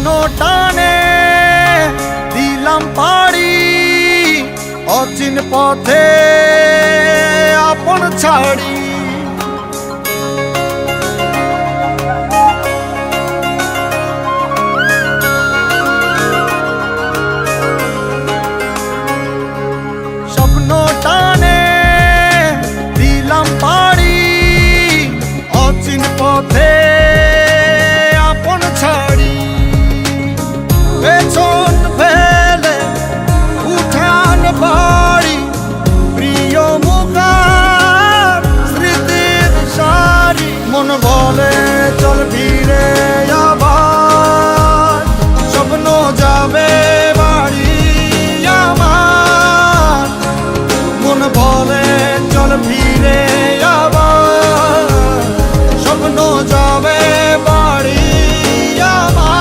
স্বপ্ন টানে দিলাম পাড়ি, অচিন পথে আপন ছাড়ি। স্বপ্ন টানে দিলাম পাড়ি, অচিন পথে আপন ছাড়ি। পেছন ফেলে উঠান বাড়ি, প্রিয় মুখার স্মৃতির সারি। মন বলে চল ফিরে আবার, স্বপ্ন যাবে বাড়ি আমার। মন বলে চল ফিরে আবার, স্বপ্ন যাবে বাড়ি আমার।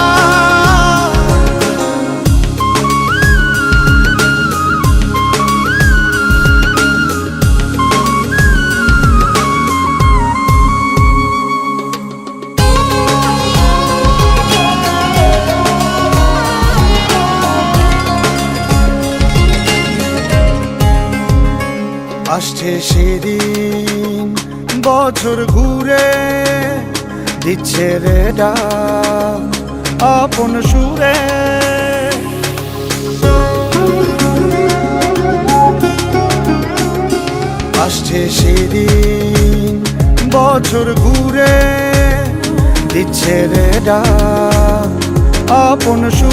আসছে সেদিন বছর ঘুরে, দিচ্ছে রে ডাক আপন সুরে। আসছে সেদিন বছর ঘুরে, দিচ্ছে রে ডাক আপন সুরে।